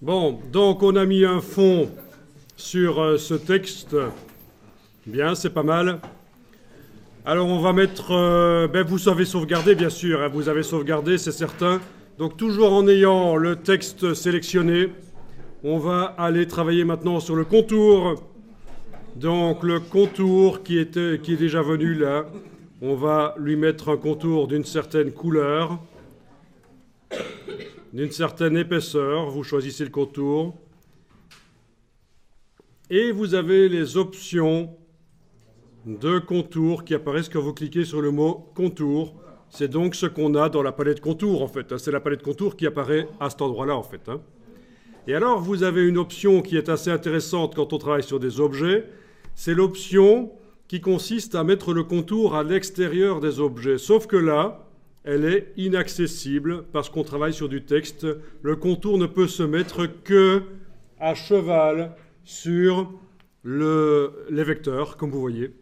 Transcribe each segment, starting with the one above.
Bon, donc on a mis un fond sur ce texte. Bien, c'est pas mal. Alors on va mettre... vous savez sauvegarder, bien sûr. Hein, vous avez sauvegardé, c'est certain. Donc toujours en ayant le texte sélectionné, on va aller travailler maintenant sur le contour. Donc le contour qui est déjà venu là, on va lui mettre un contour d'une certaine couleur, d'une certaine épaisseur. Vous choisissez le contour. Et vous avez les options de contour qui apparaissent quand vous cliquez sur le mot contour. C'est donc ce qu'on a dans la palette contour en fait. C'est la palette contour qui apparaît à cet endroit-là en fait. Et alors vous avez une option qui est assez intéressante quand on travaille sur des objets. C'est l'option qui consiste à mettre le contour à l'extérieur des objets. Sauf que là, elle est inaccessible parce qu'on travaille sur du texte. Le contour ne peut se mettre que à cheval sur les vecteurs, comme vous voyez.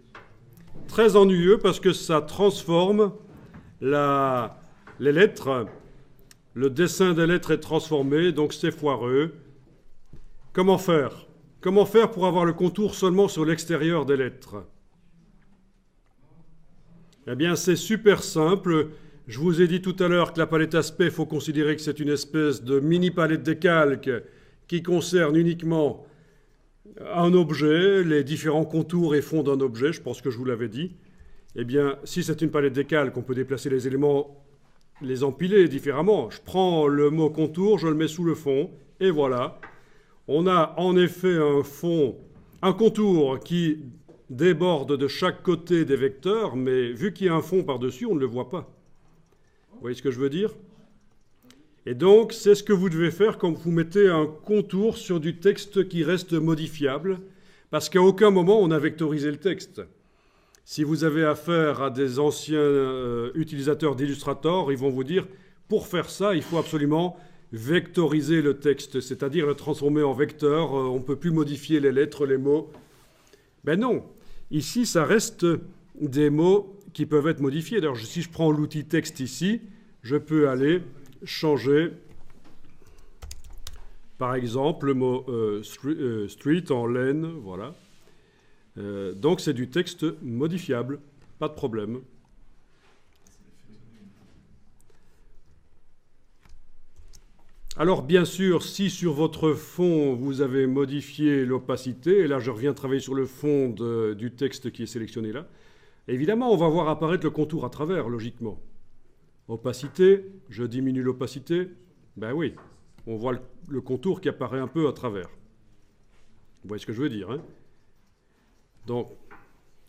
Très ennuyeux parce que ça transforme les lettres. Le dessin des lettres est transformé, donc c'est foireux. Comment faire? Comment faire pour avoir le contour seulement sur l'extérieur des lettres? Eh bien, c'est super simple. Je vous ai dit tout à l'heure que la palette aspect, il faut considérer que c'est une espèce de mini-palette des calques qui concerne uniquement un objet, les différents contours et fonds d'un objet, je pense que je vous l'avais dit. Eh bien, si c'est une palette des calques, on peut déplacer les éléments, les empiler différemment. Je prends le mot contour, je le mets sous le fond, et voilà. On a en effet un fond, un contour qui déborde de chaque côté des vecteurs, mais vu qu'il y a un fond par-dessus, on ne le voit pas. Vous voyez ce que je veux dire? Et donc, c'est ce que vous devez faire quand vous mettez un contour sur du texte qui reste modifiable, parce qu'à aucun moment on a vectorisé le texte. Si vous avez affaire à des anciens utilisateurs d'Illustrator, ils vont vous dire, pour faire ça, il faut absolument vectoriser le texte, c'est-à-dire le transformer en vecteur. On ne peut plus modifier les lettres, les mots. Ben non, ici, ça reste des mots qui peuvent être modifiés. Alors, si je prends l'outil texte ici, je peux aller changer, par exemple, le mot street en laine, voilà. Donc c'est du texte modifiable, pas de problème. Alors bien sûr, si sur votre fond vous avez modifié l'opacité, et là je reviens travailler sur le fond du texte qui est sélectionné là, évidemment on va voir apparaître le contour à travers, logiquement. Opacité, je diminue l'opacité, ben oui, on voit le contour qui apparaît un peu à travers. Vous voyez ce que je veux dire, hein? Donc,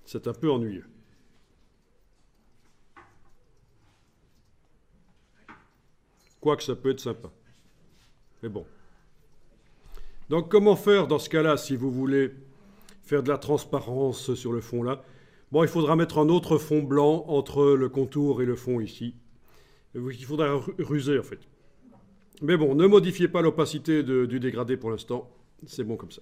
c'est un peu ennuyeux. Quoique ça peut être sympa. Mais bon. Donc, comment faire dans ce cas-là, si vous voulez faire de la transparence sur le fond là? Bon, il faudra mettre un autre fond blanc entre le contour et le fond ici. Il faudra ruser, en fait. Mais bon, ne modifiez pas l'opacité du dégradé pour l'instant. C'est bon comme ça.